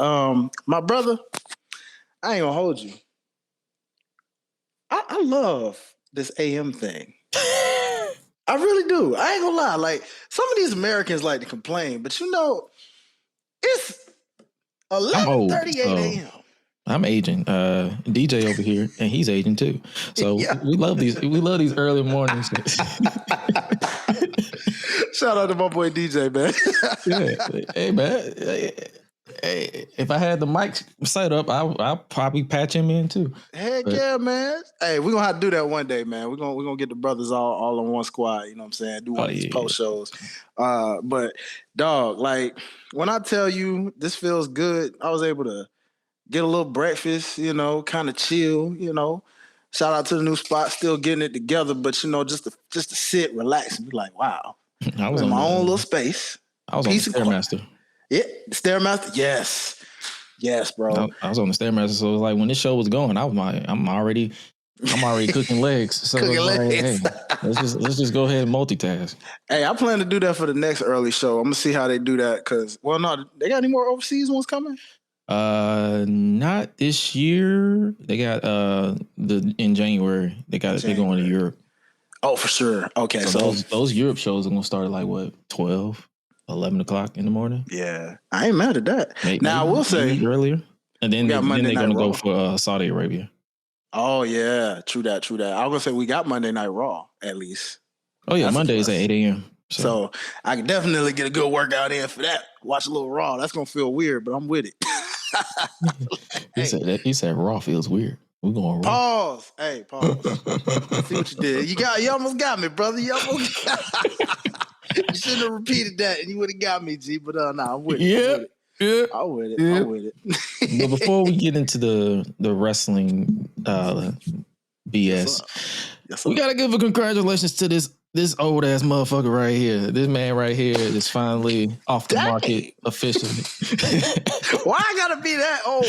My brother, I ain't gonna hold you. I love this AM thing. I really do. I ain't gonna lie. Like, some of these Americans like to complain, but it's I'm old, 11:38 a.m. I'm aging. DJ over here, and he's aging too. So we love these. We love these early mornings. Shout out to my boy DJ, man. Yeah. Hey, man. Hey, if I had the mic set up, I'll probably patch him in too. Heck yeah, man. Hey, we're gonna have to do that one day, man. We're gonna get the brothers all on one squad, you know what I'm saying? Do one of these post shows. But dog, like, when I tell you this feels good, I was able to get a little breakfast, kind of chill, Shout out to the new spot, still getting it together, but just to sit, relax, and be like, wow. I was in my own little space. I was on the Stairmaster. Yeah, the Stairmaster. Yes, bro. I was on the Stairmaster, so it was like when this show was going, I'm already cooking legs. So cooking legs. Like, hey, let's just go ahead and multitask. Hey, I plan to do that for the next early show. I'm gonna see how they do that because, they got any more overseas ones coming? Not this year. They got in January. They're going to Europe. Oh, for sure. Okay, so those Europe shows are gonna start at like what 12, 11 o'clock in the morning. Yeah, I ain't mad at that. Now I will say earlier, and then they're gonna go for Saudi Arabia. Oh yeah, true that. I was gonna say we got Monday Night Raw at least. Oh yeah, Mondays at 8 a.m. So I can definitely get a good workout in for that. Watch a little Raw. That's gonna feel weird, but I'm with it. He said Raw feels weird. We're going Raw. Pause. Hey, pause. See what you did. You almost got me, brother. You almost got You shouldn't have repeated that, and you would have got me, G. But I'm with it. Yeah. I'm with it. But before we get into the wrestling BS, we gotta give a congratulations to this old ass motherfucker right here. This man right here is finally off the market officially. Why I gotta be that old?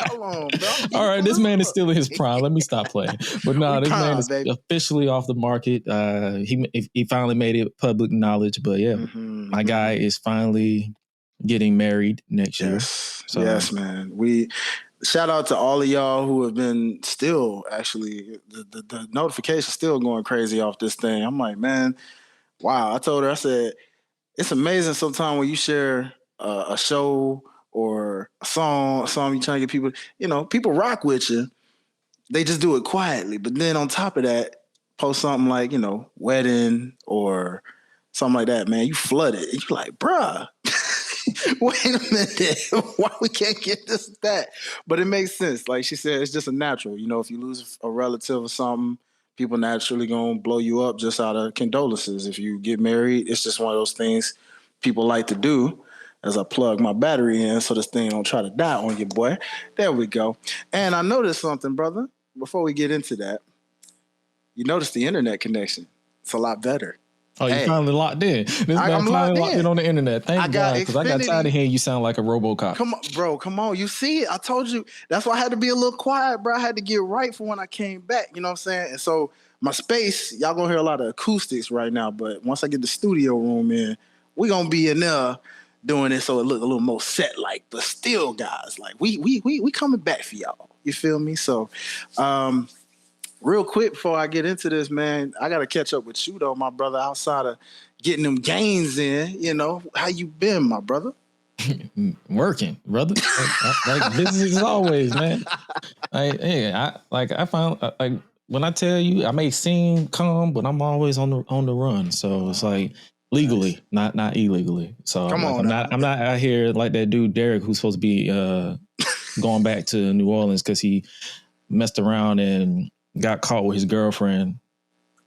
Hold on, bro. All right, this man is still in his prime. Let me stop playing. But no, this man is officially off the market. He finally made it public knowledge. But yeah, my guy is finally getting married next year. So, yes, man. Shout out to all of y'all who have been still actually the notification still going crazy off this thing. I'm like, man, wow. I told her, I said, it's amazing sometimes when you share a show or a song you trying to get people, people rock with you. They just do it quietly. But then on top of that, post something like, wedding or something like that, man, you flood it. And you're like, bruh. Wait a minute. Why we can't get this or that? But it makes sense. Like she said, it's just a natural. If you lose a relative or something, people naturally gonna blow you up just out of condolences. If you get married, it's just one of those things people like to do. As I plug my battery in so this thing don't try to die on you, boy. There we go. And I noticed something, brother. Before we get into that, you notice the internet connection. It's a lot better. Oh, you finally locked in. This man finally locked in on the internet. Thank God, because I got tired of hearing you sound like a RoboCop. Come on, bro. Come on. You see it? I told you. That's why I had to be a little quiet, bro. I had to get right for when I came back. You know what I'm saying? And so my space, y'all gonna hear a lot of acoustics right now. But once I get the studio room in, we gonna be in there doing it so it look a little more set-like. But still, guys, like we coming back for y'all. You feel me? So, real quick before I get into this, man, I got to catch up with you, though, my brother, outside of getting them gains in. How you been, my brother? Working, brother. Like business as always, man. I found when I tell you, I may seem calm, but I'm always on the run. So it's like legally, not illegally. So I'm not out here like that dude Derek, who's supposed to be going back to New Orleans because he messed around and got caught with his girlfriend.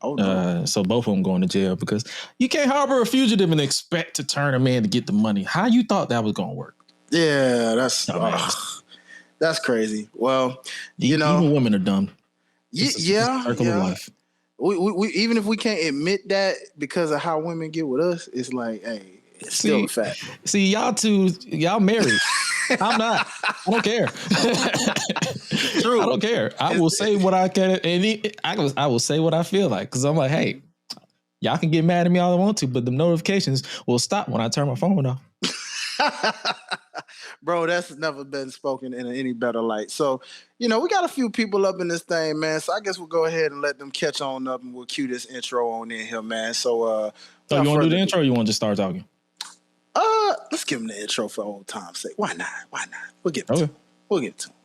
Oh, no. So both of them going to jail because you can't harbor a fugitive and expect to turn them in to get the money. How you thought that was going to work? Yeah, that's crazy. Well, even women are dumb. It's a circle of life. We even if we can't admit that because of how women get with us, it's like, hey, it's still a fact. See, y'all married. I'm not. I don't care. True. I don't care. I will say what I can, and I will say what I feel like because I'm like, hey, y'all can get mad at me all I want to, but the notifications will stop when I turn my phone off. Bro, that's never been spoken in any better light. So, we got a few people up in this thing, man. So I guess we'll go ahead and let them catch on up and we'll cue this intro on in here, man. So, So you want to do the intro or you want to just start talking? Let's give him the intro for old time's sake. Why not? We'll get it Okay. to him. We'll get it to him.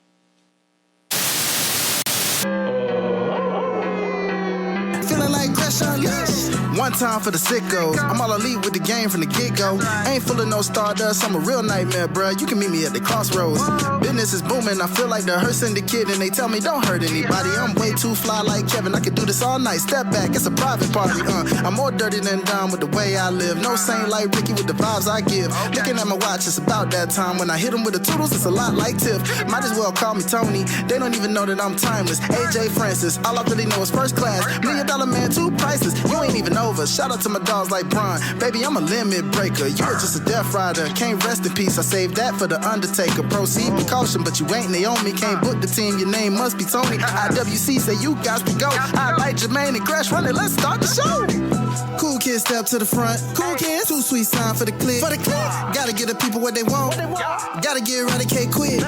Feeling like crush on yes. One time for the sickos. I'm all elite with the game from the get-go. Ain't full of no stardust. I'm a real nightmare, bruh. You can meet me at the crossroads. Business is booming. I feel like the hearse and the kid, and they tell me don't hurt anybody. I'm way too fly like Kevin. I could do this all night. Step back. It's a private party. I'm more dirty than dumb with the way I live. No saint like Ricky with the vibes I give. Looking at my watch, it's about that time. When I hit them with the toodles, it's a lot like Tiff. Might as well call me Tony. They don't even know that I'm timeless. AJ Francis. All I really know is first class. $1 million man, too priceless. You ain't even over. Shout out to my dogs like Bron. Baby, I'm a limit breaker. You are just a death rider. Can't rest in peace. I saved that for the Undertaker. Proceed with caution, but you ain't Naomi. Can't book the team. Your name must be Tony. IWC say you got to go. I like Jermaine and Gresh. Run it. Let's start the show. Cool kids step to the front. Cool kids. Too sweet sign for the click. Gotta get the people what they want. Gotta get eradicate quick.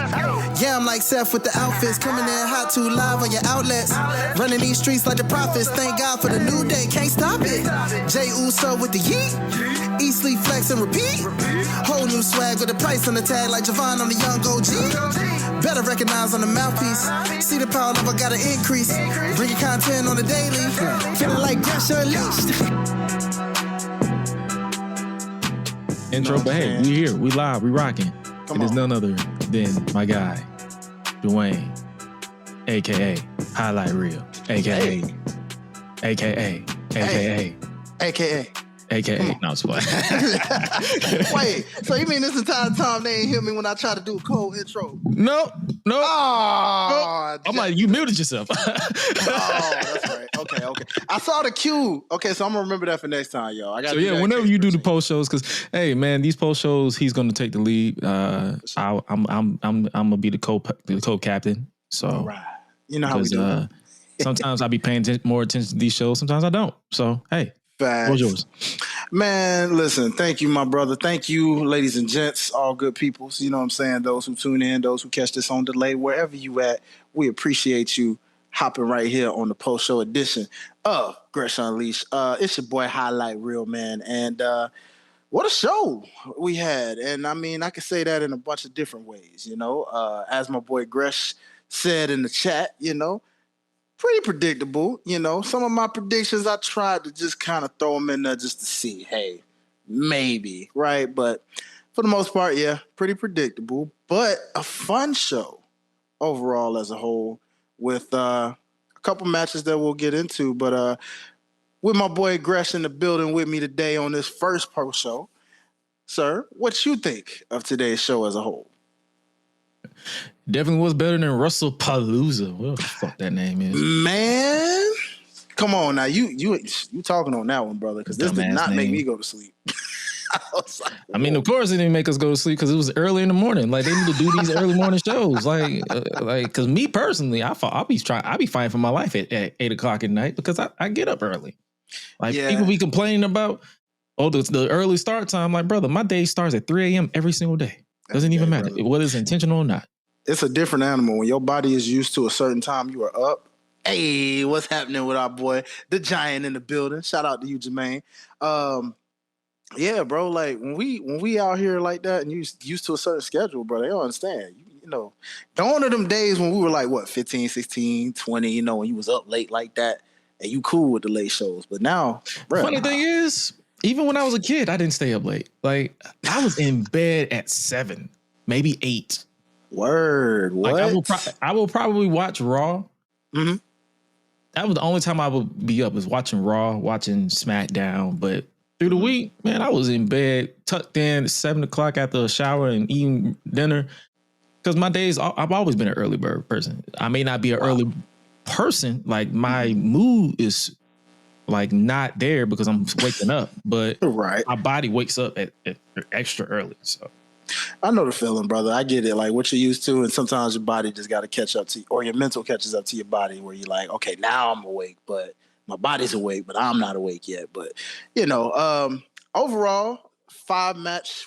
Yeah, I'm like Seth with the outfits. Coming in hot too live on your outlets. Running these streets like the prophets. Thank God for the new day. Can't stop it. Jay Uso with the yeet. Eat, sleep, flex, and repeat. Whole new swag with a price on the tag like Javon on the young OG. Better recognize on the mouthpiece. See the power level gotta increase. Bring your content on the daily. Feeling like Gresh unleashed. Intro, but hey, we here, we live, we rocking. It is none other than my guy, Dwayne, aka Highlight Reel, aka no, it's fine. Wait, so you mean this entire time they ain't hear me when I try to do a cold intro? No. Oh, I'm like, you muted yourself. Oh, that's right. Okay. I saw the cue. Okay, so I'm gonna remember that for next time, yo. I got. So yeah, whenever you do the post shows, because hey, man, these post shows, he's gonna take the lead. I'm gonna be the co-captain. So all right. You know how we do. Sometimes I be paying more attention to these shows. Sometimes I don't. So hey. What's yours? Man, listen, thank you, my brother. Thank you, ladies and gents, all good people. You know what I'm saying? Those who tune in, those who catch this on delay, wherever you at, we appreciate you hopping right here on the post-show edition of Gresh Unleashed. It's your boy Highlight Reel, man. And what a show we had. And I mean, I can say that in a bunch of different ways, As my boy Gresh said in the chat, pretty predictable, Some of my predictions, I tried to just kind of throw them in there just to see, hey, maybe, right? But for the most part, yeah, pretty predictable. But a fun show overall as a whole with a couple matches that we'll get into. But with my boy Gresh in the building with me today on this first post show, sir, what you think of today's show as a whole? Definitely was better than Russell Palooza. What the fuck that name is? Man, come on now. You talking on that one, brother, because this did not make me go to sleep. I mean, of course it didn't make us go to sleep because it was early in the morning. Like they need to do these early morning shows. Like, because me personally, I'll be fighting for my life at 8:00 at night because I get up early. Like people be complaining about the early start time. Like, brother, my day starts at 3 a.m. every single day. Doesn't even matter whether it's intentional or not. It's a different animal. When your body is used to a certain time, you are up. Hey, what's happening with our boy, the Giant in the building? Shout out to you, Jermaine. Yeah, bro. Like when we out here like that and you used to a certain schedule, bro, they don't understand. Going to them days when we were like, what, 15, 16, 20, when you was up late like that and you cool with the late shows. But now, bro. Funny thing is, even when I was a kid, I didn't stay up late. Like I was in bed at 7, maybe 8. Word. What? Like I will probably watch Raw. Mm-hmm. That was the only time I would be up, is watching Raw, watching SmackDown. But through the week, man, I was in bed, tucked in at 7:00 after a shower and eating dinner. Because my days, I've always been an early bird person. I may not be an early person. Like my mood is like not there because I'm waking up, but my body wakes up at extra early. So I know the feeling, brother. I get it. Like what you're used to, and sometimes your body just got to catch up to you, or your mental catches up to your body, where you're like, okay, now I'm awake, but my body's awake, but I'm not awake yet. But overall,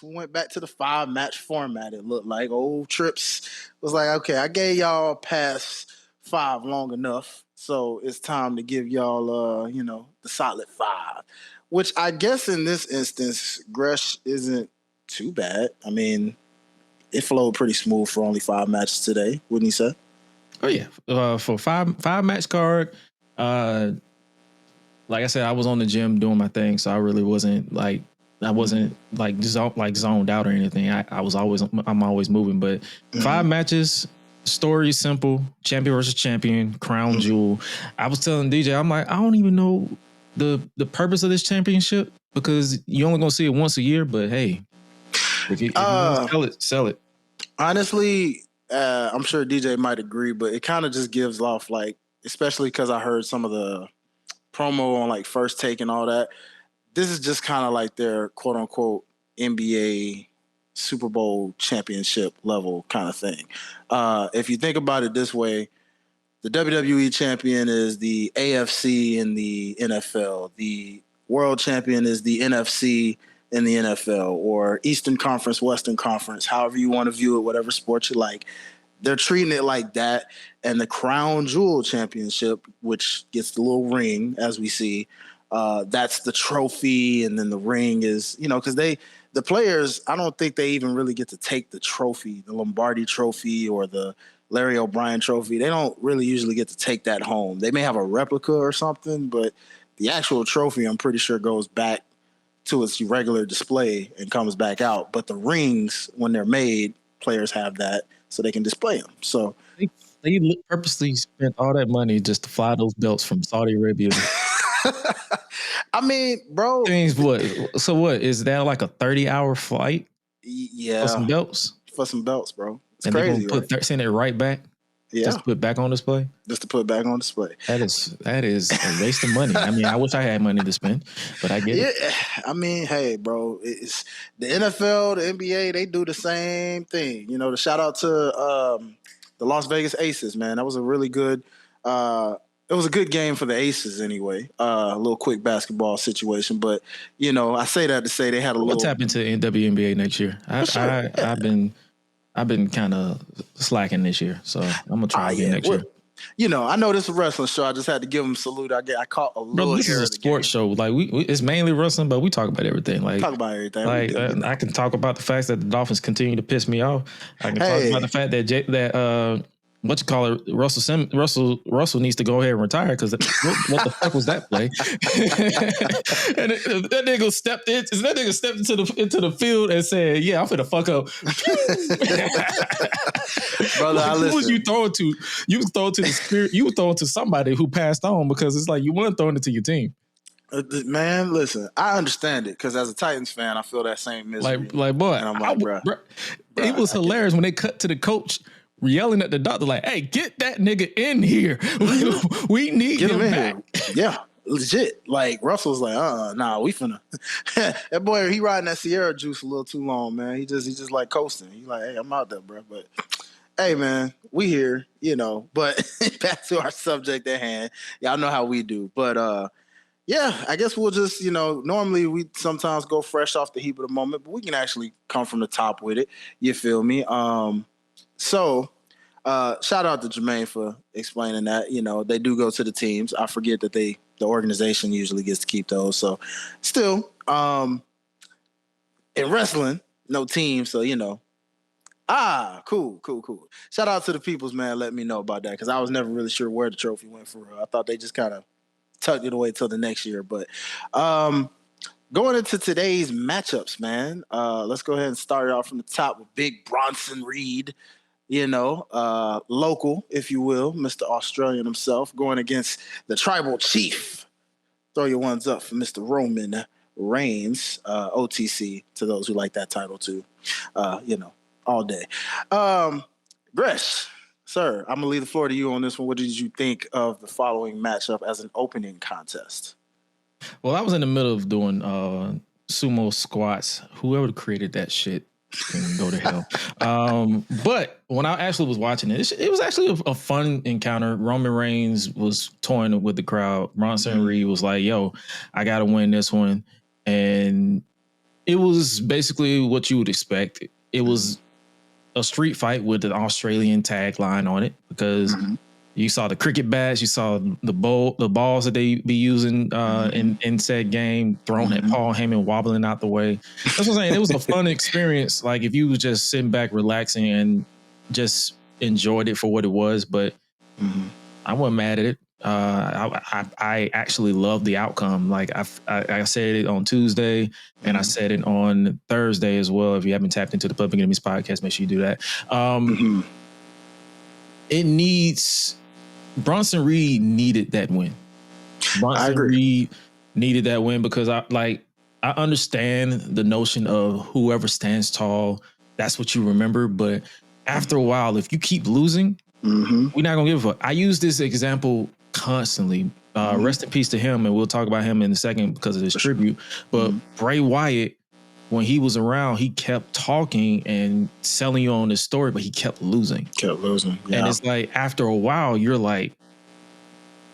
went back to the 5-match format. It looked like old Trips was like, okay, I gave y'all past 5 long enough, so it's time to give y'all, the solid 5. Which I guess in this instance, Gresh isn't too bad. I mean, it flowed pretty smooth for only 5 matches today, wouldn't you say? Oh yeah, for five match card. Like I said, I was on the gym doing my thing, so I really wasn't like zoned out or anything. I'm always moving, but 5 matches. Story simple: champion versus champion, crown jewel. I was telling DJ, I'm like, I don't even know the purpose of this championship because you're only gonna see it once a year. But hey, if you want to sell it. Honestly, I'm sure DJ might agree, but it kind of just gives off like, especially because I heard some of the promo on like First Take and all that. This is just kind of like their quote unquote NBA Super Bowl championship level kind of thing. If you think about it this way, the WWE champion is the AFC in the NFL. The world champion is the NFC in the NFL, or Eastern Conference, Western Conference, however you want to view it, whatever sport you like. They're treating it like that. And the Crown Jewel Championship, which gets the little ring, as we see, that's the trophy. And then the ring is, because the players, I don't think they even really get to take the trophy, the Lombardi trophy or the Larry O'Brien trophy. They don't really usually get to take that home. They may have a replica or something, but the actual trophy, I'm pretty sure, goes back to its regular display and comes back out. But the rings, when they're made, players have that so they can display them. So they purposely spent all that money just to fly those belts from Saudi Arabia. I mean, bro. Means what? So what? Is that like a 30-hour flight? Yeah. For some belts? For some belts, bro. It's and crazy, they're gonna send it right back? Yeah. Just to put back on display? Just to put back on display. That is a waste of money. I mean, I wish I had money to spend, but I get it. I mean, hey, bro, it's the NFL, the NBA, they do the same thing. The shout out to the Las Vegas Aces, man. That was a really good it was a good game for the Aces anyway. A little quick basketball situation, but I say that to say they had a little. We'll tap into WNBA next year. I've been kind of slacking this year, so I'm gonna try again next year. I know this is a wrestling show. I just had to give them a salute. I caught a little. Bro, this is a sports show. Like it's mainly wrestling, but we talk about everything. Like talk about everything. Like I can talk about the fact that the Dolphins continue to piss me off. I can talk about the fact that Russell needs to go ahead and retire because what the fuck was that play? And that nigga stepped into the field and said, "Yeah, I'm finna fuck up." Brother, who was you throwing to? You was throwing to the spirit. You were throwing to somebody who passed on because it's like you weren't throwing it to your team. Man, listen, I understand it because as a Titans fan, I feel that same misery. Like boy, and I'm like, bro, it was hilarious when they cut to the coach yelling at the doctor like, "Hey, get that nigga in here. We need him in back." Here. Yeah, legit. Like Russell's like, nah, we finna. That boy, he riding that Sierra juice a little too long, man. He just like coasting. He like, hey, I'm out there, bro. But hey, man, we here, But back to our subject at hand. Y'all know how we do, but yeah, I guess we'll just, normally we sometimes go fresh off the heat of the moment, but we can actually come from the top with it. You feel me? So, shout out to Jermaine for explaining that. They do go to the teams. I forget that the organization usually gets to keep those. So, still, in wrestling, no team. So, cool. Shout out to the peoples, man. Let me know about that because I was never really sure where the trophy went for real. I thought they just kind of tucked it away till the next year. But going into today's matchups, man, let's go ahead and start it off from the top with Big Bronson Reed. Local, if you will, Mr. Australian himself, going against the tribal chief. Throw your ones up for Mr. Roman Reigns, OTC, to those who like that title too, all day. Gresh, sir, I'm going to leave the floor to you on this one. What did you think of the following matchup as an opening contest? Well, I was in the middle of doing sumo squats. Whoever created that shit can go to hell. But when I actually was watching it, it was actually a fun encounter. Roman Reigns was toying with the crowd. Bronson Reed was like, yo, I got to win this one. And It was basically what you would expect. It was a street fight with an Australian tagline on it because you saw the cricket bats, you saw the balls that they be using in said game thrown at Paul Heyman wobbling out the way. That's what I'm saying. It was a fun experience. Like if you was just sitting back, relaxing, and just enjoyed it for what it was. But I wasn't mad at it. I actually loved the outcome. Like I said it on Tuesday and I said it on Thursday as well. If you haven't tapped into the Public Enemies podcast, make sure you do that. It needs Bronson Reed needed that win. Bronson Reed needed that win because I understand the notion of whoever stands tall, that's what you remember. But after a while, if you keep losing, we're not gonna give a fuck. I use this example constantly. Rest in peace to him, and we'll talk about him in a second because of his tribute. But Bray Wyatt, when he was around, he kept talking and selling you on this story, but he kept losing. Yeah. And it's like after a while, you're like,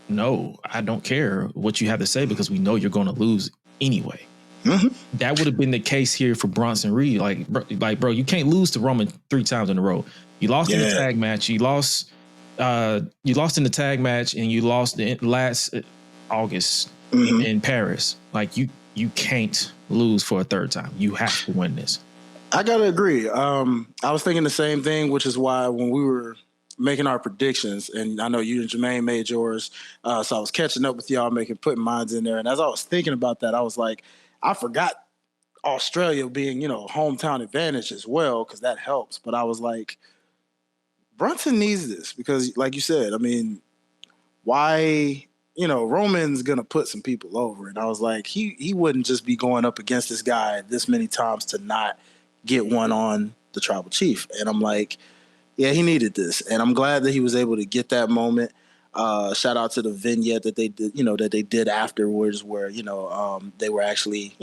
no, I don't care what you have to say because we know you're going to lose anyway. That would have been the case here for Bronson Reed. Like, bro, you can't lose to Roman 3 times in a row. You lost in the tag match. You lost in the tag match, and you lost last August in Paris. Like you can't lose for a third time. You have to win this. I gotta agree. I was thinking the same thing, which is why when we were making our predictions, and I know you and Jermaine made yours, so I was catching up with y'all, putting mines in there. And as I was thinking about that, I was like, I forgot Australia being, hometown advantage as well, because that helps. But I was like, Brunson needs this because, like you said, I mean, why? Roman's gonna put some people over, and I was like, he wouldn't just be going up against this guy this many times to not get one on the tribal chief. And I'm like, yeah, he needed this, and I'm glad that he was able to get that moment. Shout out to the vignette that they did, afterwards, where they were actually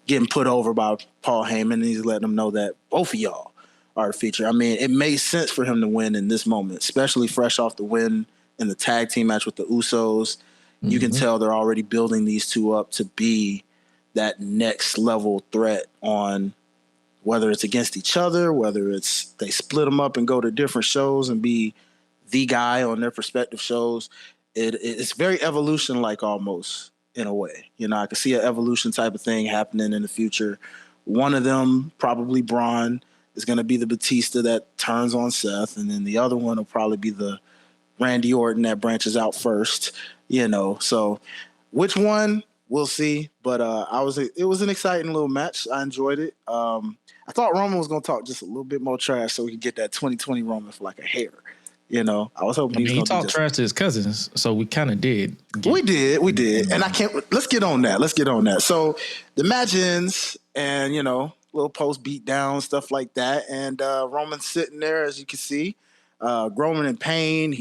getting put over by Paul Heyman, and he's letting them know that both of y'all are a feature. I mean, it made sense for him to win in this moment, especially fresh off the win in the tag team match with the Usos. You can tell they're already building these two up to be that next level threat on whether it's against each other, whether it's they split them up and go to different shows and be the guy on their respective shows. It's very evolution-like almost in a way. I could see an evolution type of thing happening in the future. One of them, probably Braun, is going to be the Batista that turns on Seth, and then the other one will probably be the Randy Orton that branches out first. So which one, we'll see. But it was an exciting little match. I enjoyed it. I thought Roman was going to talk just a little bit more trash so we could get that 2020 Roman for like a hair. I was hoping he talked trash to his cousins, so we kind of did. We did. And let's get on that. So the match ends, and, little post beat down, stuff like that. And Roman's sitting there, as you can see, Roman in pain.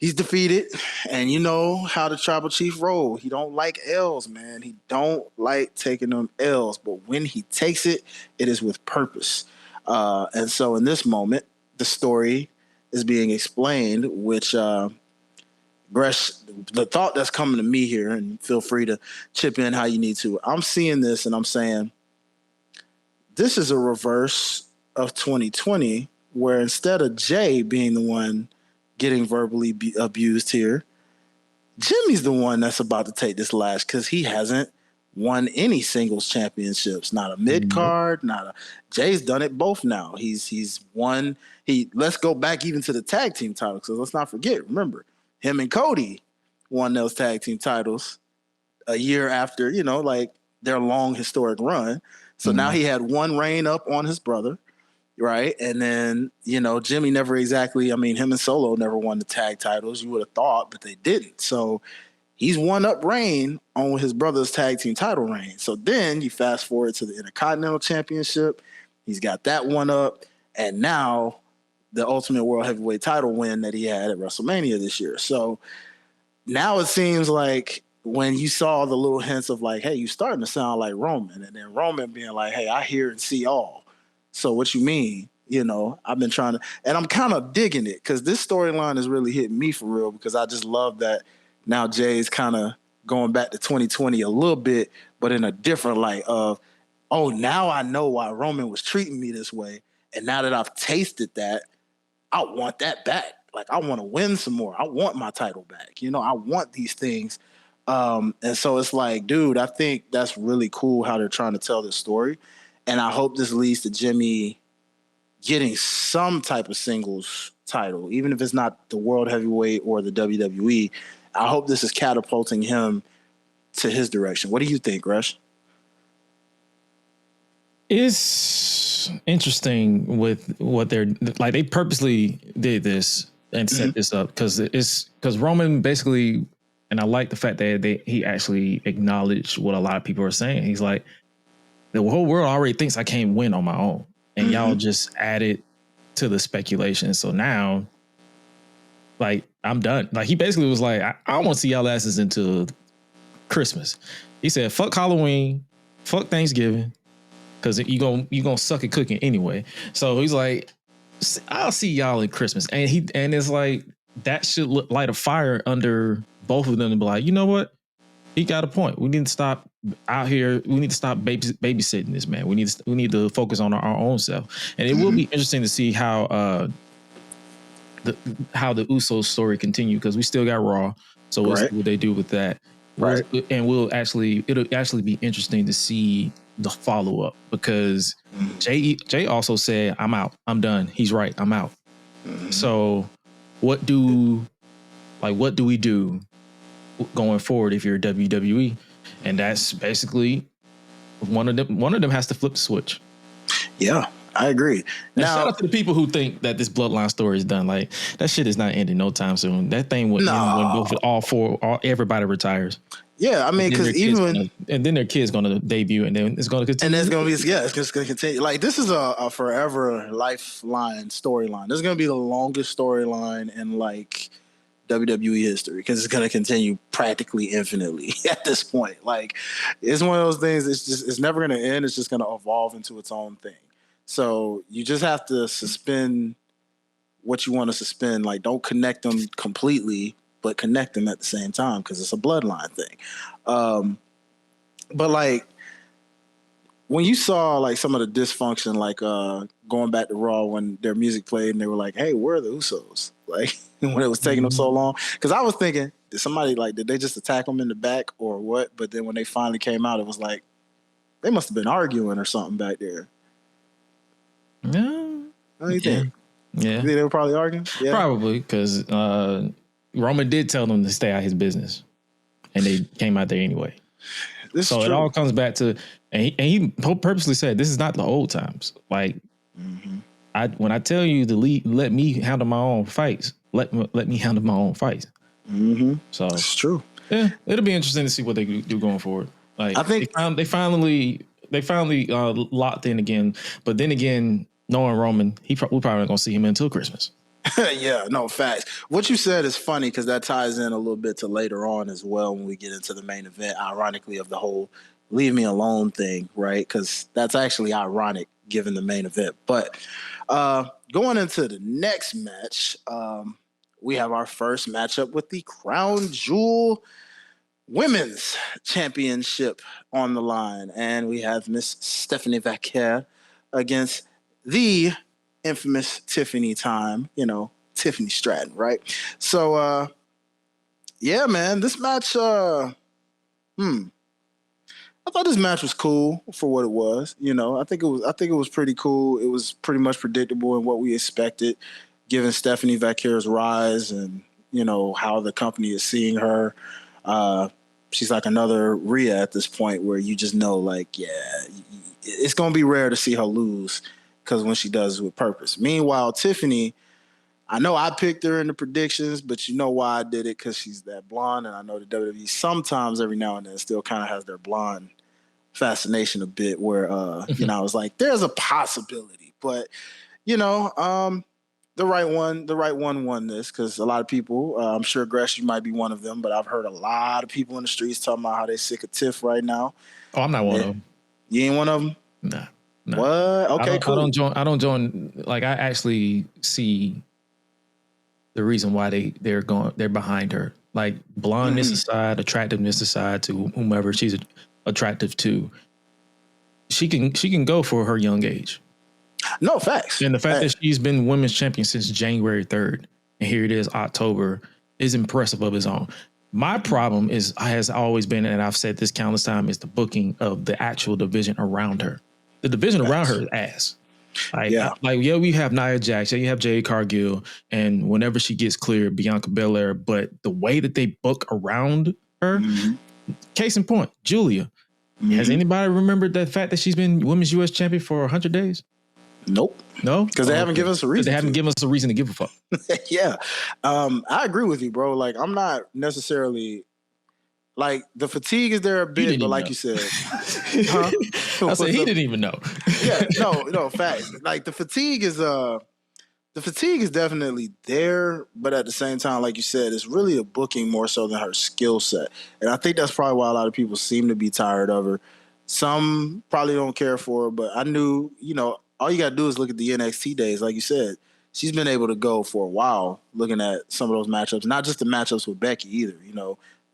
He's defeated, and you know how the tribal chief roll. He don't like L's, man. He don't like taking them L's, but when he takes it, it is with purpose. And so in this moment, the story is being explained, which Gresh, the thought that's coming to me here, and feel free to chip in how you need to. I'm seeing this and I'm saying, this is a reverse of 2020, where instead of Jay being the one getting verbally abused here, Jimmy's the one that's about to take this lash because he hasn't won any singles championships. Not a mid card, Jay's done it both now. He's won. Let's go back even to the tag team titles. So let's not forget. Remember, him and Cody won those tag team titles a year after, their long historic run. So now he had one reign up on his brother. Right. And then, Jimmy never exactly, him and Solo never won the tag titles. You would have thought, but they didn't. So he's one up reign on his brother's tag team title reign. So then you fast forward to the Intercontinental Championship. He's got that one up. And now the Ultimate World Heavyweight title win that he had at WrestleMania this year. So now it seems like when you saw the little hints of like, hey, you're starting to sound like Roman. And then Roman being like, hey, I hear and see all. So what you mean? I've been trying to, and I'm kind of digging it because this storyline is really hitting me for real because I just love that now Jay's kind of going back to 2020 a little bit, but in a different light of oh, now I know why Roman was treating me this way. And now that I've tasted that, I want that back. Like, I want to win some more. I want my title back. You know, I want these things. And so it's like, dude, I think that's really cool how they're trying to tell this story. And I hope this leads to Jimmy getting some type of singles title, even if it's not the World Heavyweight or the WWE. I hope this is catapulting him to his direction. What do you think, Rush? It's interesting with what they're like. They purposely did this and set this up because Roman basically, and I like the fact that he actually acknowledged what a lot of people are saying. He's like, the whole world already thinks I can't win on my own, and y'all just added to the speculation. So now, like, I'm done. Like, he basically was like, I don't want to see y'all asses into Christmas. He said, fuck Halloween, fuck Thanksgiving, because you gonna suck at cooking anyway. So he's like, I'll see y'all at Christmas. And it's like, that should light a fire under both of them and be like, you know what? He got a point. We need to stop out here. We need to stop babysitting this man. We need to focus on our own self. And it will be interesting to see how the Usos story continue, because we still got Raw. So we'll see what they do with that. Right. It'll actually be interesting to see the follow up, because Jay also said, I'm out. I'm done. He's right. I'm out. So what do we do going forward if you're WWE? And that's basically one of them has to flip the switch. Yeah, I agree. Now, shout out to the people who think that this bloodline story is done. Like, that shit is not ending no time soon. That thing will end when everybody retires. Yeah, I mean, because and then their kid's going to debut, and then it's going to continue. And it's going to be it's just going to continue. Like, this is a forever lifeline storyline. This is going to be the longest storyline in like WWE history, because it's going to continue practically infinitely at this point. Like, it's one of those things. It's never going to end. It's just going to evolve into its own thing. So you just have to suspend what you want to suspend. Like, don't connect them completely, but connect them at the same time, because it's a bloodline thing. But like, when you saw like some of the dysfunction, like going back to Raw when their music played and they were like, "Hey, where are the Usos?" Like, when it was taking them so long, because I was thinking, did they just attack them in the back or what? But then when they finally came out, it was like they must have been arguing or something back there. No, what do you think? Yeah, you think they were probably arguing? Yeah, probably, because Roman did tell them to stay out of his business, and they came out there anyway. So it all comes back to, and he purposely said, this is not the old times. Like, when I tell you to let me handle my own fights, let me handle my own fights. So it's true. Yeah, it'll be interesting to see what they do going forward. Like, I think they finally locked in again. But then again, knowing Roman, we're probably not gonna see him until Christmas. Yeah, no, facts. What you said is funny, because that ties in a little bit to later on as well when we get into the main event, ironically, of the whole leave me alone thing, right? Because that's actually ironic given the main event. But going into the next match, we have our first matchup with the Crown Jewel Women's Championship on the line. And we have Miss Stephanie Vaquer against the infamous Tiffany Tiffany Stratton, right? So yeah, man, this match I thought this match was cool for what it was. I think it was pretty cool. It was pretty much predictable in what we expected, given Stephanie Vaquer's rise and how the company is seeing her. She's like another Rhea at this point, where you just know, like, yeah, it's gonna be rare to see her lose, because when she does it with purpose. Meanwhile, Tiffany, I know I picked her in the predictions, but you know why I did it? Because she's that blonde, and I know the WWE sometimes, every now and then, still kind of has their blonde fascination a bit, where I was like, there's a possibility, but the right one won this, because a lot of people, I'm sure Gresh, you might be one of them, but I've heard a lot of people in the streets talking about how they sick of Tiff right now. Oh, I'm not one of them. You ain't one of them? Nah. What? Okay, cool. I don't join. Like, I actually see the reason why they're behind her. Like, blondness aside, attractiveness aside, to whomever she's attractive to, she can go for her young age. No, facts. And the fact that she's been women's champion since January 3rd, and here it is October, is impressive of its own. My problem has always been, and I've said this countless times, is the booking of the actual division around her. The division around her is ass. We have Nia Jax, you have Jade Cargill, and whenever she gets cleared, Bianca Belair. But the way that they book around her, case in point, Julia. Has anybody remembered the fact that she's been women's U.S. champion for 100 days? Nope. No? Because they haven't given us a reason. They haven't given us a reason to give a fuck. Yeah. I agree with you, bro. Like, I'm not necessarily... Like, the fatigue is there a bit, but like you said... Huh? I said he didn't even know. Yeah, no, facts. Like, the fatigue is definitely there, but at the same time, like you said, it's really a booking more so than her skill set. And I think that's probably why a lot of people seem to be tired of her. Some probably don't care for her, but I knew, all you got to do is look at the NXT days. Like you said, she's been able to go for a while looking at some of those matchups, not just the matchups with Becky either.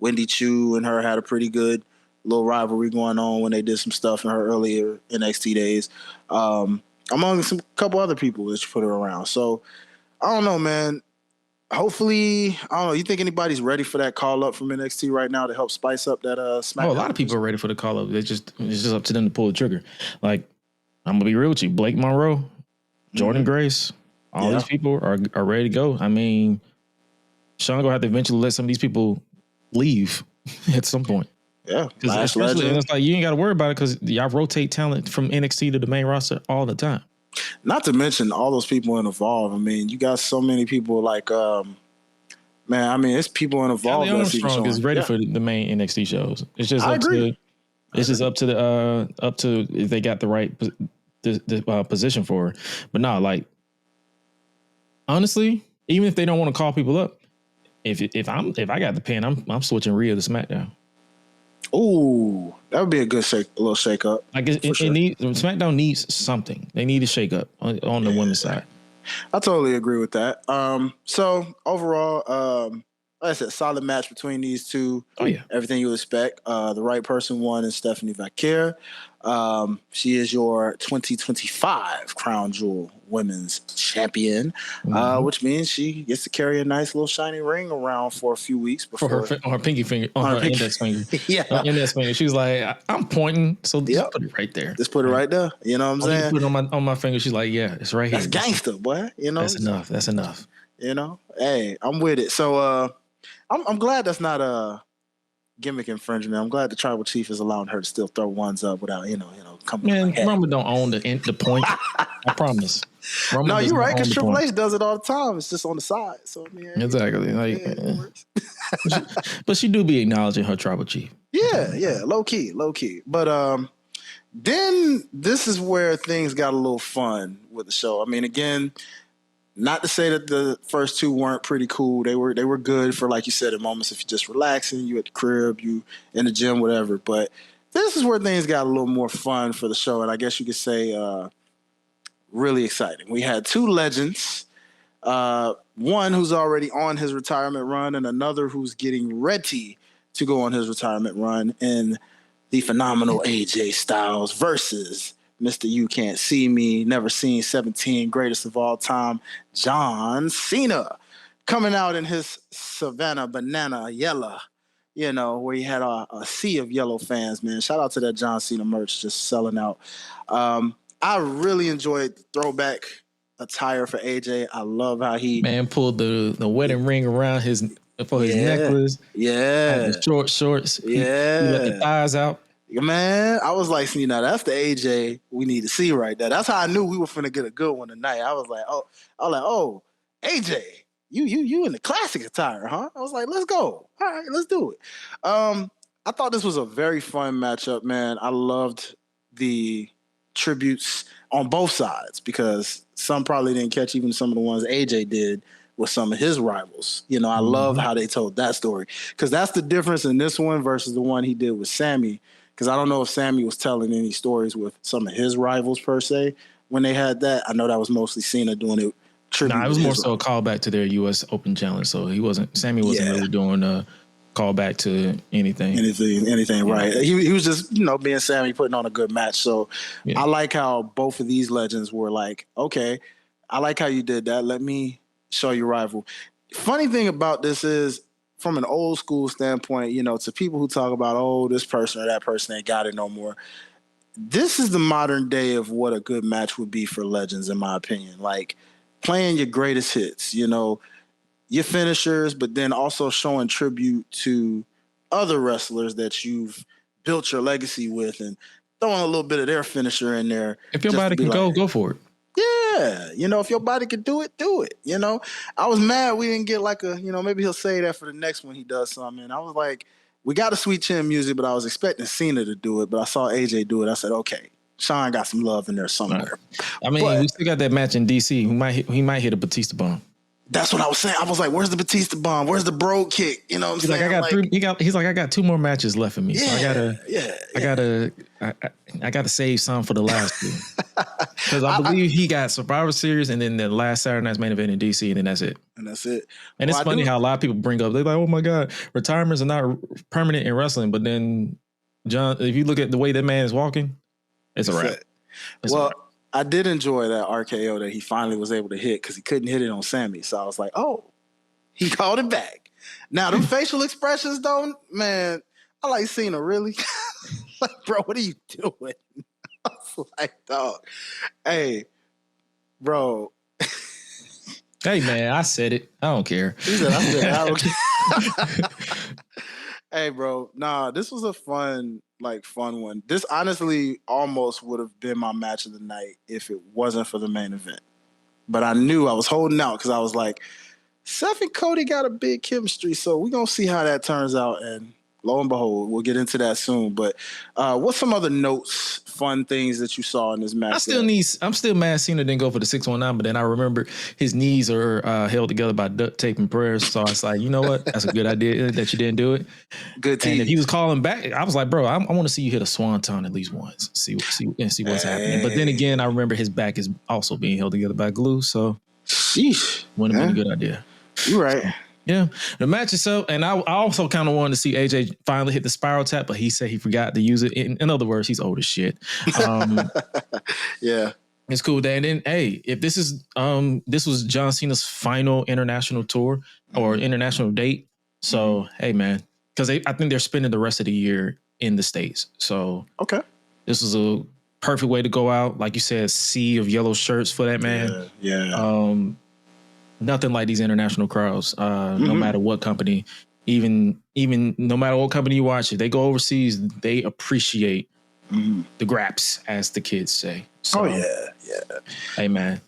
Wendy Chu and her had a pretty good little rivalry going on when they did some stuff in her earlier NXT days. Among some couple other people that you put her around. So I don't know, man. Hopefully, I don't know. You think anybody's ready for that call up from NXT right now to help spice up that SmackDown? Oh, a lot of people are ready for the call up. It's just up to them to pull the trigger. Like, I'm gonna be real with you. Blake Monroe, Jordan Grace, all these people are ready to go. I mean, Sean gonna have to eventually let some of these people leave at some point. Yeah, especially, and it's like you ain't got to worry about it because y'all rotate talent from NXT to the main roster all the time. Not to mention all those people in Evolve. I mean, you got so many people like, it's people in Evolve. Kelly Armstrong is ready for the main NXT shows. It's just up to if they got the right position for her. But no, like honestly, even if they don't want to call people up, if I got the pen, I'm switching Rhea to SmackDown. Ooh, that would be a good little shake up. Like SmackDown needs something. They need a shake up on the women's side. I totally agree with that. So overall, like I said, solid match between these two. Oh yeah, everything you expect. The right person won is Stephanie Vaquer. She is your 2025 Crown Jewel Women's Champion, which means she gets to carry a nice little shiny ring around for a few weeks before on her pinky finger, on her index finger. Yeah, index finger. She was like, "I'm pointing, so just put it right there. Just put it right there." You know what I'm saying? Put it on my finger. She's like, "Yeah, it's right here." That's gangster, boy. That's enough. That's enough. Hey, I'm with it. So, I'm glad that's not a gimmick infringement. I'm glad the tribal chief is allowing her to still throw ones up without, coming. Man, Rumble don't own the point. I promise. Rumble no, you're right, because Triple H does it all the time. It's just on the side. So exactly. But she do be acknowledging her tribal chief. Yeah, low key. But then this is where things got a little fun with the show. I mean, again, not to say that the first two weren't pretty cool. They were good for, like you said, in moments if you're just relaxing, you at the crib, you in the gym, whatever. But this is where things got a little more fun for the show, and I guess you could say really exciting. We had two legends, one who's already on his retirement run and another who's getting ready to go on his retirement run in the phenomenal AJ Styles versus Mr. You Can't See Me, never seen 17, greatest of all time, John Cena, coming out in his Savannah Banana Yellow, where he had a sea of yellow fans, man. Shout out to that John Cena merch just selling out. I really enjoyed the throwback attire for AJ. I love how he pulled the wedding ring around his necklace. Yeah. The short shorts. Yeah. He let the thighs out. Man, I was like, that's the AJ we need to see right there. That's how I knew we were finna get a good one tonight. I was like, AJ, you in the classic attire, huh? I was like, let's go. All right, let's do it. I thought this was a very fun matchup, man. I loved the tributes on both sides because some probably didn't catch even some of the ones AJ did with some of his rivals. I love how they told that story because that's the difference in this one versus the one he did with Sammy. Because I don't know if Sammy was telling any stories with some of his rivals per se when they had that. I know that was mostly Cena doing it. It was more so a callback to their U.S. Open challenge. So Sammy wasn't really doing call back to anything. Anything, right? He was just being Sammy, putting on a good match. So I like how both of these legends were like, okay, I like how you did that. Let me show you rival. Funny thing about this is, from an old school standpoint, to people who talk about, oh, this person or that person ain't got it no more. This is the modern day of what a good match would be for legends, in my opinion. Like playing your greatest hits, your finishers, but then also showing tribute to other wrestlers that you've built your legacy with, and throwing a little bit of their finisher in there. If your body can go for it. Yeah, if your body can do it, do it. I was mad we didn't get like a, maybe he'll say that for the next one he does something. And I was like, we got a Sweet Chin music, but I was expecting Cena to do it, but I saw AJ do it. I said, okay, Sean got some love in there somewhere. I mean, we still got that match in DC. He might hit a Batista bomb. That's what I was saying. I was like, where's the Batista bomb? Where's the bro kick? You know what I'm saying? He's like, I got 2 more matches left for me. So I gotta save some for the last 2. Because I believe he got Survivor Series and then the last Saturday Night's Main Event in DC, and then that's it. And that's it. And it's funny how a lot of people bring up, they're like, oh my God, retirements are not permanent in wrestling. But then, John, if you look at the way that man is walking, it's a wrap. I did enjoy that RKO that he finally was able to hit, because he couldn't hit it on Sammy. So I was like, oh, he called it back. Now, them facial expressions, though, man, I like Cena, really. Like, bro, what are you doing? I was like, dog, hey, bro. Hey, man, I said it. I don't care. He said, I don't care. Hey, bro, nah, this was a fun one. This honestly almost would have been my match of the night if it wasn't for the main event. But I knew I was holding out, because I was like, Seth and Cody got a big chemistry, so we're going to see how that turns out. And lo and behold, we'll get into that soon. But what's some other notes, fun things that you saw in this match? I'm still mad Cena didn't go for the 619, but then I remember his knees are held together by duct tape and prayers. So it's like, you know what? That's a good idea that you didn't do it. Good team. And if he was calling back, I was like, bro, I want to see you hit a swanton at least once. See what's happening. But then again, I remember his back is also being held together by glue. So sheesh, wouldn't have been a good idea. You're right. So, yeah, the match itself, and I also kind of wanted to see AJ finally hit the spiral tap, but he said he forgot to use it. In other words, he's old as shit. Yeah, it's cool. And then, hey, if this was John Cena's final international tour or international date, so hey, man, because I think they're spending the rest of the year in the States. So okay, this is a perfect way to go out, like you said, sea of yellow shirts for that man. Yeah. Nothing like these international crowds, no matter what company, even no matter what company you watch, if they go overseas, they appreciate the graps, as the kids say. So, hey man,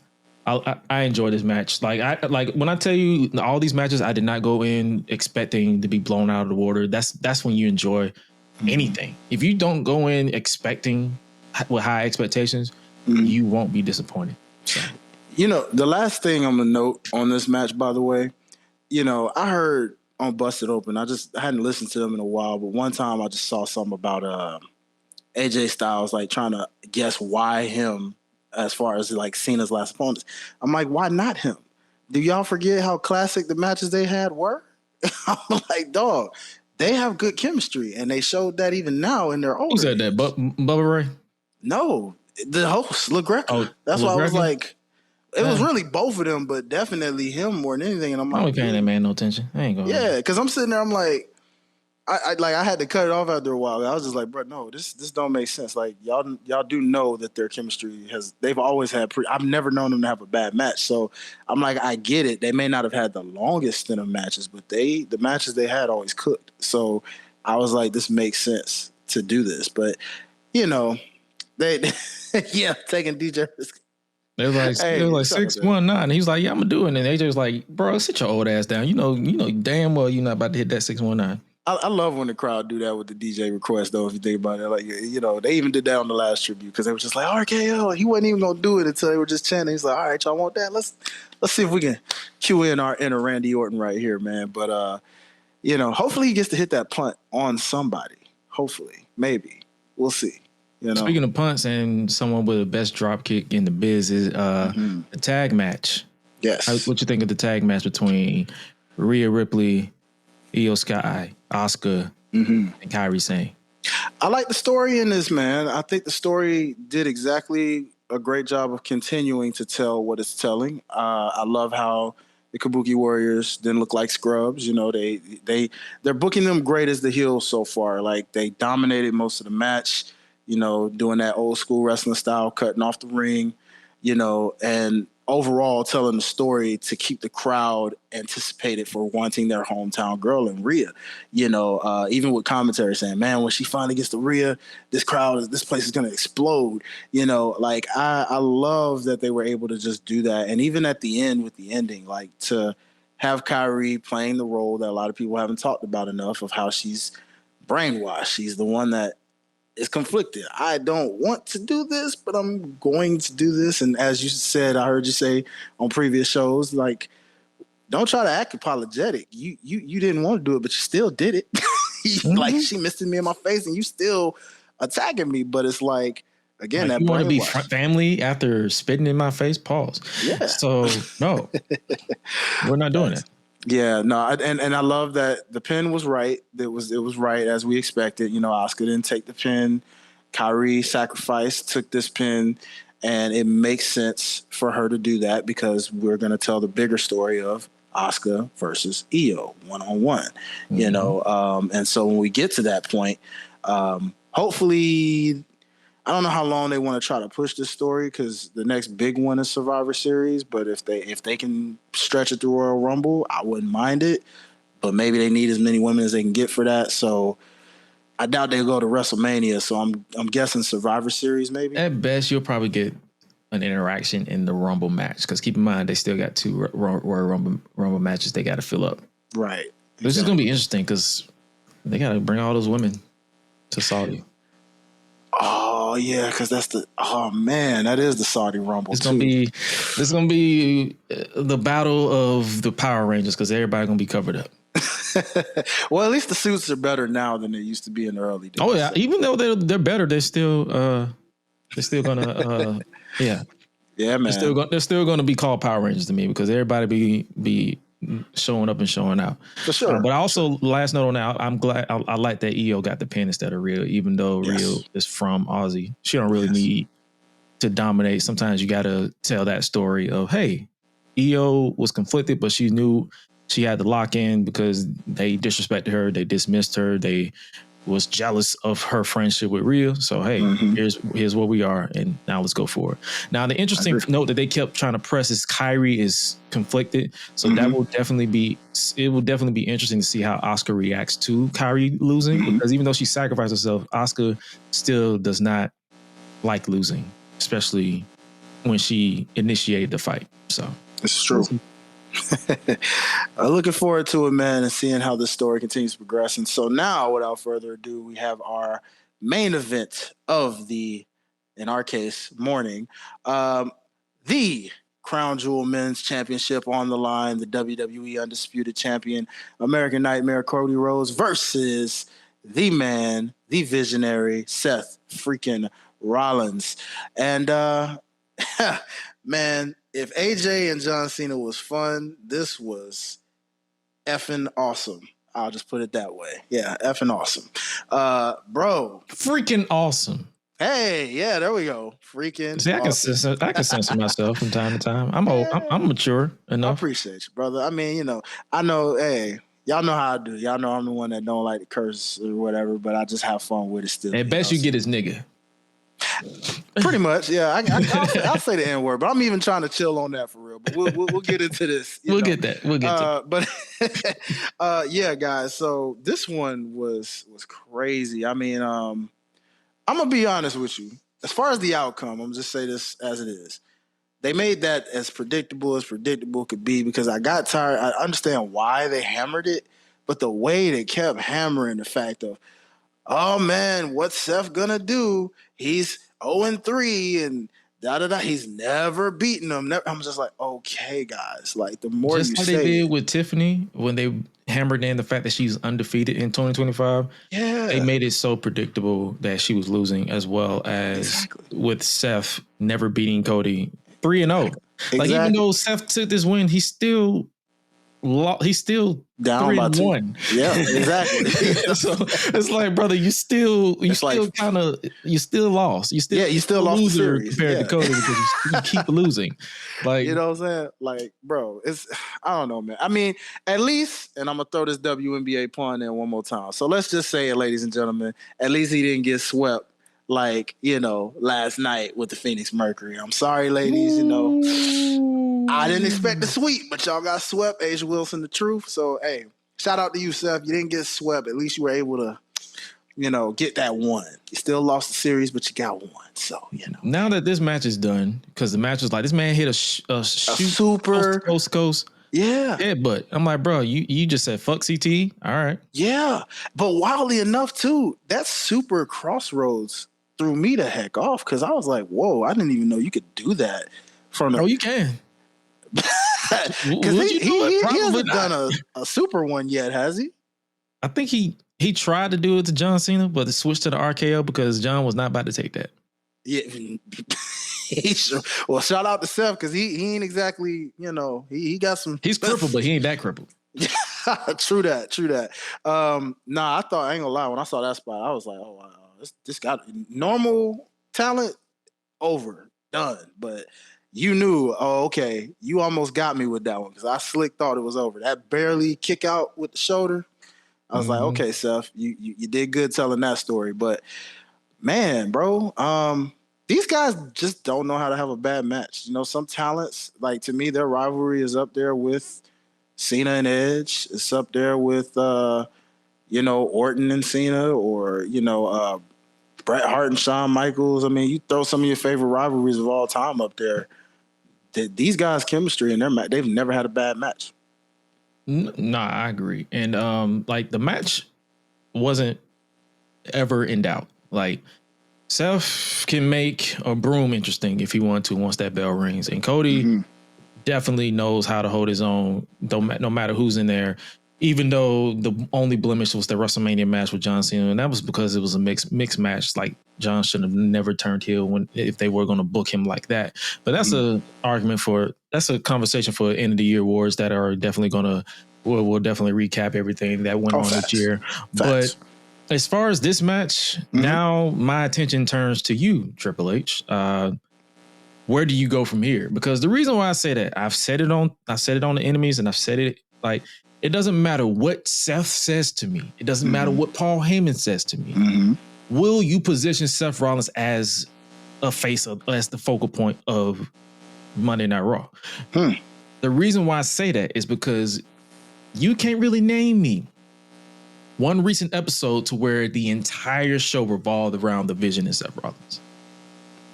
I enjoy this match. Like when I tell you all these matches, I did not go in expecting to be blown out of the water. That's when you enjoy anything. If you don't go in expecting with high expectations, you won't be disappointed. So. The last thing I'm going to note on this match, by the way, I heard on Busted Open, I hadn't listened to them in a while, but one time I just saw something about AJ Styles, like trying to guess why him as far as like Cena's last opponents. I'm like, why not him? Do y'all forget how classic the matches they had were? I'm like, dog, they have good chemistry, and they showed that even now in their older Who said that? Bubba Ray? No, the host, LaGreca. Oh, that's why I was like, it was really both of them, but definitely him more than anything. And I'm like, I ain't paying that man no attention. I ain't going. Yeah, because I'm sitting there, I'm like, I had to cut it off after a while. I was just like, bro, no, this don't make sense. Like y'all do know that their chemistry they've always had. I've never known them to have a bad match. So I'm like, I get it. They may not have had the longest stint of matches, but the matches they had always cooked. So I was like, this makes sense to do this. But they taking DJ. They were like 619. He was like, yeah, I'm gonna do it. And AJ was like, bro, sit your old ass down. You know damn well you're not about to hit that 619. I love when the crowd do that with the DJ request, though. If you think about it, like they even did that on the last tribute because they were just like RKO. He wasn't even gonna do it until they were just chanting. He's like, all right, y'all want that? Let's see if we can cue in our inner Randy Orton right here, man. But hopefully he gets to hit that punt on somebody. Hopefully, maybe we'll see. Speaking of punts and someone with the best drop kick in the biz is the tag match. Yes. What you think of the tag match between Rhea Ripley, Io Sky, Asuka Mm-hmm. and Kairi Sane. I like the story in this, man. I think the story did exactly a great job of continuing to tell what it's telling. I love how the Kabuki Warriors didn't look like scrubs. You know, they're booking them great as the heels so far. Like they dominated most of the match. You know, doing that old school wrestling style, cutting off the ring. You know, and overall telling the story to keep the crowd anticipated for wanting their hometown girl in Rhea. You know, even with commentary saying, man, when she finally gets to Rhea, this place is going to explode. You know, like I love that they were able to just do that. And even at the end with the ending, like to have Kyrie playing the role that a lot of people haven't talked about enough of how she's brainwashed. She's the one that is conflicted. I don't want to do this, but I'm going to do this. And as you said, I heard you say on previous shows, like, don't try to act apologetic. You didn't want to do it, but you still did it. Like she missed me in my face, and you still attacking me. But it's like, again, like, that you want to be brainwash. family after spitting in my face? Pause. Yeah. So no, we're not doing that. Yeah, no, and I love that the pin was right. It was right as we expected. You know, Asuka didn't take the pin. Kyrie sacrificed, took this pin, and it makes sense for her to do that because we're going to tell the bigger story of Asuka versus Io 1-on-1. You know, and so when we get to that point, hopefully. I don't know how long they want to try to push this story because the next big one is Survivor Series. But if they can stretch it through Royal Rumble, I wouldn't mind it. But maybe they need as many women as they can get for that. So I doubt they'll go to WrestleMania. So I'm guessing Survivor Series maybe. At best, you'll probably get an interaction in the Rumble match because keep in mind they still got 2 Royal Rumble matches they got to fill up. Right. Exactly. This is gonna be interesting because they got to bring all those women to Saudi. Oh yeah, because that is the Saudi Rumble. It's gonna be the battle of the Power Rangers because everybody gonna be covered up. Well, at least the suits are better now than they used to be in the early days. Oh yeah, even though they're better, they're still gonna yeah man. They're still gonna be called Power Rangers to me because everybody be showing up and showing out for sure. But also, last note on that, I'm glad I like that Io got the pin instead of Rhea, even though Rhea is from Aussie. She don't really need to dominate. Sometimes you got to tell that story of, hey, Io was conflicted, but she knew she had to lock in because they disrespected her, they dismissed her, they was jealous of her friendship with Rhea. So hey, here's where we are, and now let's go for it. Now the interesting note that they kept trying to press is Kyrie is conflicted, so that will definitely be interesting to see how Asuka reacts to Kyrie losing because even though she sacrificed herself, Asuka still does not like losing, especially when she initiated the fight. So it's true. I'm looking forward to it, man, and seeing how this story continues to progress. And so now, without further ado, we have our main event of the, in our case, morning. The Crown Jewel Men's Championship on the line. The WWE Undisputed Champion, American Nightmare Cody Rhodes versus the man, the visionary, Seth freaking Rollins. And man, if AJ and John Cena was fun, this was effing awesome. I'll just put it that way. Yeah, effing awesome. Bro. Freaking awesome. Hey, yeah, there we go. Freaking See, I can censor myself from time to time. I'm old. I'm mature enough. I appreciate you, brother. I mean, you know, I know, hey, y'all know how I do. Y'all know I'm the one that don't like to curse or whatever, but I just have fun with it still. At best you get his nigga. Pretty much, yeah. I'll say the N word, but I'm even trying to chill on that for real. But we'll get into this. We'll get that. We'll get to it. But yeah, guys. So this one was crazy. I mean, I'm gonna be honest with you. As far as the outcome, I'm just say this as it is. They made that as predictable could be because I got tired. I understand why they hammered it, but the way they kept hammering the fact of, oh man, what's Seth gonna do? He's 0-3 and da-da-da. He's never beaten them. I'm just like, okay, guys. Like the more just you like say, they did with Tiffany when they hammered in the fact that she's undefeated in 2025. Yeah, they made it so predictable that she was losing, as well as with Seth never beating Cody 3-0. Like even though Seth took this win, he still he's still down by 2. 3-1. Yeah, exactly. So it's like, brother, you still lost. You still lost the loser series compared to Cody because you keep losing. Like, you know what I'm saying? Like, bro, I don't know, man. I mean, at least, and I'm gonna throw this WNBA pun in one more time. So let's just say it, ladies and gentlemen, at least he didn't get swept like, last night with the Phoenix Mercury. I'm sorry, ladies, I didn't expect the sweep, but y'all got swept. Asia Wilson, the truth. So, hey, shout out to you, Seth. You didn't get swept. At least you were able to, get that one. You still lost the series, but you got one. So, Now that this match is done, because the match was like, this man hit a super coast. Yeah. But I'm like, bro, you just said fuck CT. All right. Yeah. But wildly enough, too, that super crossroads threw me the heck off because I was like, whoa, I didn't even know you could do that. You can. Because he hasn't done a super one yet, has he? I think he tried to do it to John Cena, but it switched to the RKO because John was not about to take that. Yeah. Well, shout out to Seth because he ain't exactly, he got some. He's crippled, but he ain't that crippled. True that. I thought, I ain't gonna lie, when I saw that spot, I was like, oh wow, this got normal talent done. But you knew, okay, you almost got me with that one because I slick thought it was over. That barely kick out with the shoulder. I was like, okay, Seth, you did good telling that story. But man, bro, these guys just don't know how to have a bad match. Some talents, like to me, their rivalry is up there with Cena and Edge. It's up there with Orton and Cena, or Bret Hart and Shawn Michaels. I mean, you throw some of your favorite rivalries of all time up there. These guys' chemistry and they've never had a bad match. Nah, I agree. And the match wasn't ever in doubt. Like, Seth can make a broom interesting if he wants to once that bell rings. And Cody definitely knows how to hold his own, no matter who's in there. Even though the only blemish was the WrestleMania match with John Cena, and that was because it was a mixed match. Like, John should have never turned heel if they were going to book him like that. But that's that's a conversation for end of the year awards that are definitely we'll definitely recap everything that went on this year. But as far as this match, now my attention turns to you, Triple H. Where do you go from here? Because the reason why I say that, I've said it on the enemies, and I've said it like, it doesn't matter what Seth says to me. It doesn't matter what Paul Heyman says to me. Will you position Seth Rollins as as the focal point of Monday Night Raw? The reason why I say that is because you can't really name me one recent episode to where the entire show revolved around the vision of Seth Rollins.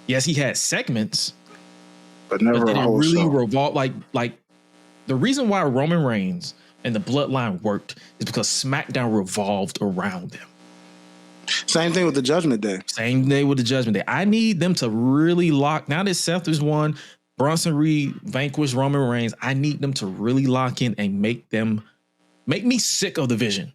Yes, he had segments, but never a whole really show. Revolve like the reason why Roman Reigns and the Bloodline worked is because SmackDown revolved around them. Same thing with the Judgment Day. I need them to really lock. Now that Seth is won, Bronson Reed vanquished Roman Reigns, I need them to really lock in and make me sick of the vision.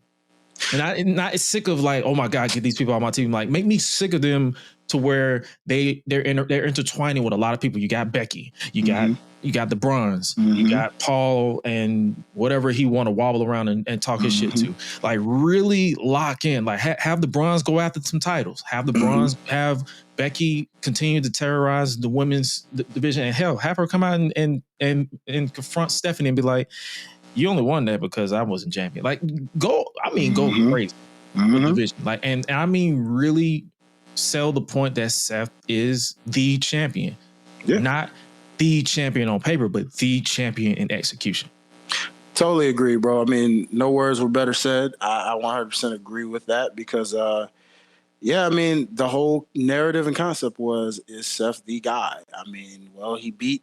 And not sick of like, oh my God, get these people on my team. Like, make me sick of them to where they're intertwining with a lot of people. You got Becky, you got the Bronze, you got Paul, and whatever he want to wobble around and talk his shit to. Like, really lock in. Like, have the Bronze go after some titles. Have the Bronze, have Becky continue to terrorize the women's division, and hell, have her come out and confront Stephanie and be like, you only won that because I wasn't champion. Like, go crazy with the division. Like, and I mean, really sell the point that Seth is the champion. Yeah. Not the champion on paper, but the champion in execution. Totally agree, bro. I mean, no words were better said. I 100% agree with that because, I mean, the whole narrative and concept is Seth the guy? I mean, well, he beat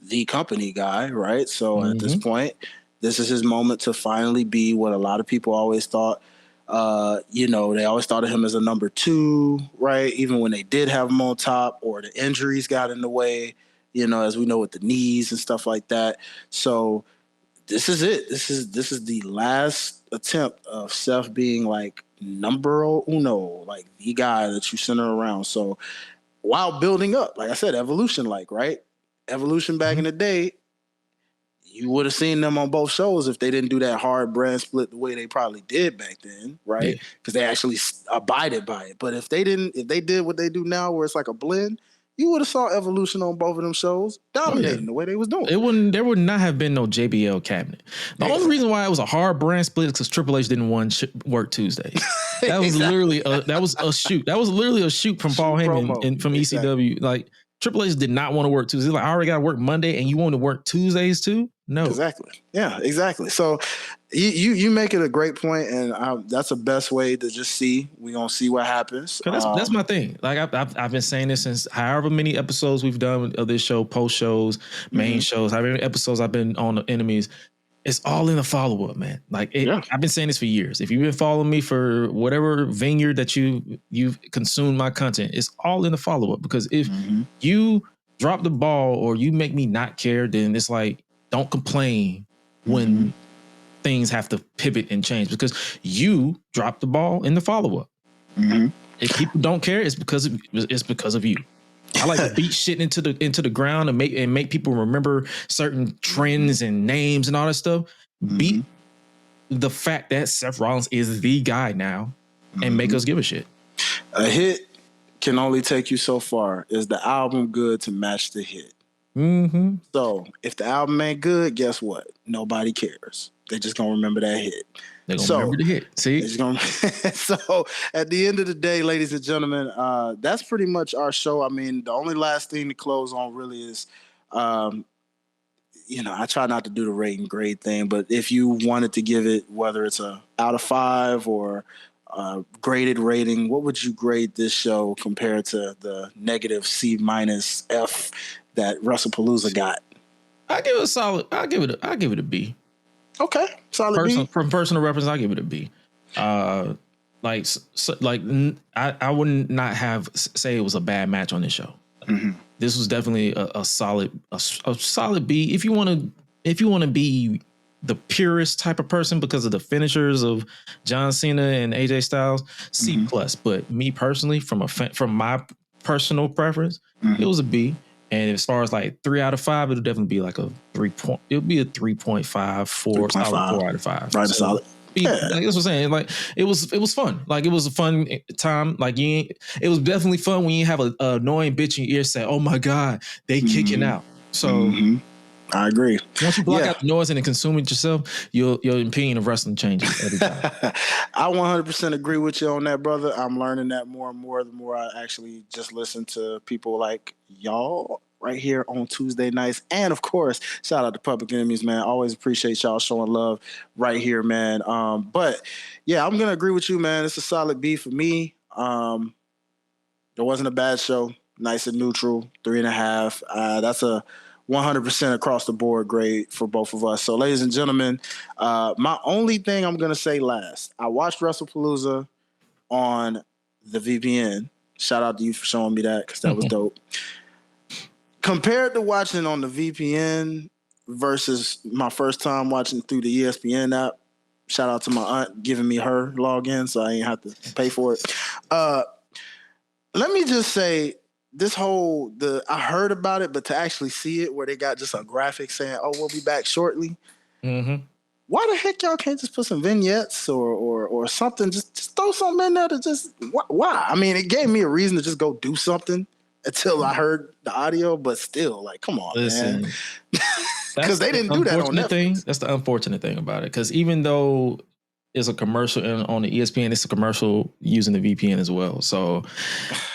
the company guy, right? So at this point, this is his moment to finally be what a lot of people always thought. They always thought of him as a number 2, right? Even when they did have him on top, or the injuries got in the way, as we know with the knees and stuff like that. So this is it. This is the last attempt of Seth being like number uno, like the guy that you center around. So while building up, like I said, evolution, right? Evolution back in the day, you would have seen them on both shows if they didn't do that hard brand split the way they probably did back then, right? Because they actually abided by it. But if they did what they do now, where it's like a blend, you would have saw Evolution on both of them shows dominating the way they was doing. There would not have been no JBL cabinet. The only reason why it was a hard brand split is because Triple H didn't want work Tuesdays. That was literally a shoot. That was literally a shoot from Paul Heyman and from ECW. Like Triple H did not want to work Tuesdays. Like I already got to work Monday, and you want to work Tuesdays too? No, exactly. Yeah, exactly. So you make it a great point, and that's the best way to just see. We gonna see what happens. That's my thing. Like I've been saying this since however many episodes we've done of this show, post shows, main shows, however many episodes I've been on the Enemies. It's all in the follow up, man. Like I've been saying this for years. If you've been following me for whatever vineyard that you've consumed my content, it's all in the follow up. Because if you drop the ball or you make me not care, then it's like don't complain when things have to pivot and change because you dropped the ball in the follow up. If people don't care, it's because of you. I like to beat shit into the ground and make people remember certain trends and names and all that stuff. Beat the fact that Seth Rollins is the guy now and make us give a shit. A hit can only take you so far. Is the album good to match the hit? So if the album ain't good, guess what? Nobody cares. They just gonna remember that hit. They're gonna remember the hit. See? So at the end of the day, ladies and gentlemen, that's pretty much our show. I mean, the only last thing to close on really is, I try not to do the rate and grade thing, but if you wanted to give it, whether it's a out of 5 or graded rating, what would you grade this show compared to the negative C- F that WrestlePalooza got? I give it a solid. I give it a B. Okay, solid B. From personal reference, I give it a B. I wouldn't not have say it was a bad match on this show. This was definitely a solid B. If you want to be the purest type of person because of the finishers of John Cena and AJ Styles, C+. But me personally, from my personal preference, it was a B. And as far as like 3 out of 5, it'll definitely be like a 3 it'll be a 3.5, 4, solid 4 out of 5. Right, solid. Like that's what I'm saying. Like it was fun. Like it was a fun time. Like it was definitely fun when you have an annoying bitch in your ear say, "Oh my God, they kicking out." So I agree. Once you block out the noise and then consume it yourself, your opinion of wrestling changes every time. I 100% agree with you on that, brother. I'm learning that more and more the more I actually just listen to people like y'all right here on Tuesday nights. And of course, shout out to Public Enemies, man. Always appreciate y'all showing love right here, man. But yeah, I'm going to agree with you, man. It's a solid B for me. There wasn't a bad show. Nice and neutral, 3.5. That's a 100% across the board grade for both of us. So, ladies and gentlemen, my only thing I'm going to say last, I watched WrestlePalooza on the VPN. Shout out to you for showing me that because that was dope. Compared to watching on the VPN versus my first time watching through the ESPN app, shout out to my aunt giving me her login so I ain't have to pay for it. Let me just say, I heard about it, but to actually see it where they got just a graphic saying, "Oh, we'll be back shortly." Why the heck y'all can't just put some vignettes or something? Just throw something in there to just why? I mean, it gave me a reason to just go do something until I heard the audio, but still, like, come on, man. Because they didn't do that on Netflix. That's the unfortunate thing about it. Because even though it's a commercial on the ESPN, it's a commercial using the VPN as well. So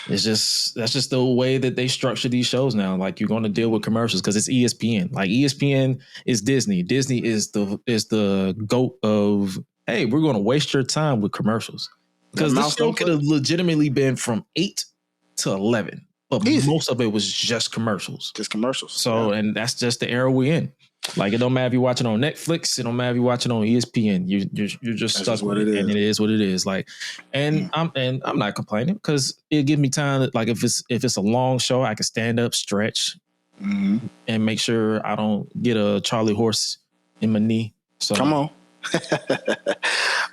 that's just the way that they structure these shows now. Like you're going to deal with commercials because it's ESPN. Like ESPN is Disney. Disney is the GOAT of, hey, we're going to waste your time with commercials. Because this show could have legitimately been from 8 to 11. But most of it was just commercials. Just commercials. So, and that's just the era we're in. Like, it don't matter if you're watching on Netflix. It don't matter if you're watching on ESPN. You're just stuck with it, and it is what it is. Like, and I'm not complaining because it gives me time. That, like, if it's a long show, I can stand up, stretch, and make sure I don't get a Charlie horse in my knee. So come on.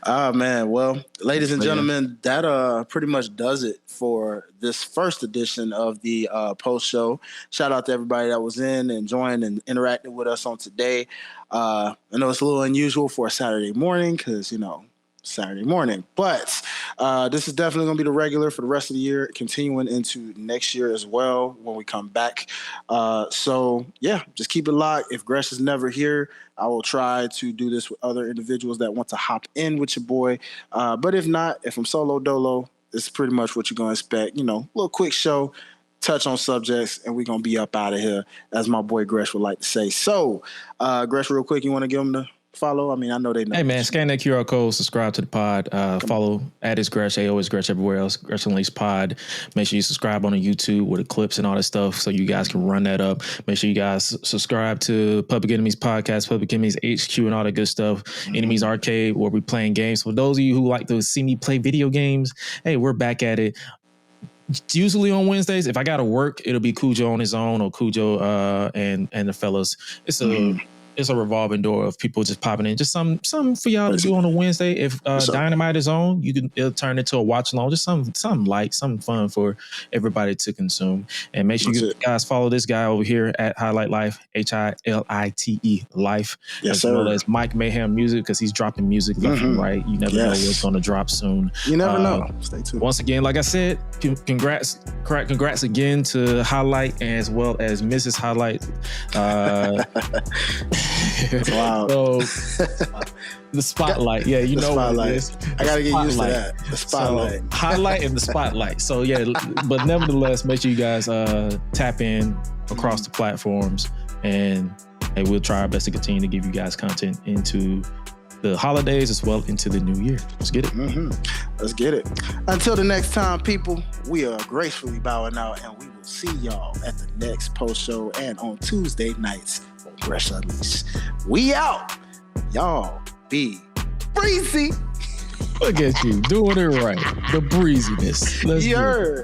Man, well, ladies and But, yeah. gentlemen, that pretty much does it for this first edition of the post show. Shout out to everybody that was in and joined and interacted with us on today. I know it's a little unusual for a Saturday morning because, Saturday morning, but this is definitely going to be the regular for the rest of the year, continuing into next year as well when we come back. So yeah, just keep it locked. If Gresh is never here, I will try to do this with other individuals that want to hop in with your boy. But if not, if I'm solo dolo, it's pretty much what you're going to expect. Little quick show, touch on subjects, and we're going to be up out of here, as my boy Gresh would like to say. So, Gresh, real quick, you want to give them the follow? I mean, I know they know. Hey man, scan that QR code, subscribe to the pod, follow @isgresh, @isgresh everywhere else, Gresh Unleashed Pod. Make sure you subscribe on the YouTube with the clips and all that stuff so you guys can run that up. Make sure you guys subscribe to Public Enemies Podcast, Public Enemies HQ, and all that good stuff. Enemies Arcade, where we playing games. For those of you who like to see me play video games, hey, we're back at it. Usually on Wednesdays, if I gotta work, it'll be Cujo on his own or Cujo and the fellas. It's a revolving door of people just popping in. Just something for y'all to do on a Wednesday. If Dynamite is on, it'll turn into a watch along. Just something light, something fun for everybody to consume. And make sure you guys follow this guy over here at Highlight Life, HILITE Life, yes, as sir. Well as Mike Mayhem Music, because he's dropping music left and right. You never know what's going to drop soon. You never know. Stay tuned. Once again, like I said, congrats again to Highlight as well as Mrs. Highlight. Wow. So the spotlight, yeah, you know what it is. I gotta get used to that. The spotlight, so, highlight, and the spotlight. So yeah, but nevertheless, make sure you guys tap in across the platforms, and we'll try our best to continue to give you guys content into the holidays as well into the new year. Let's get it. Let's get it. Until the next time, people, we are gracefully bowing out, and we will see y'all at the next post show and on Tuesday nights. Gresh Unleashed. We out. Y'all be breezy. Look at you doing it right. The breeziness. Let's do it.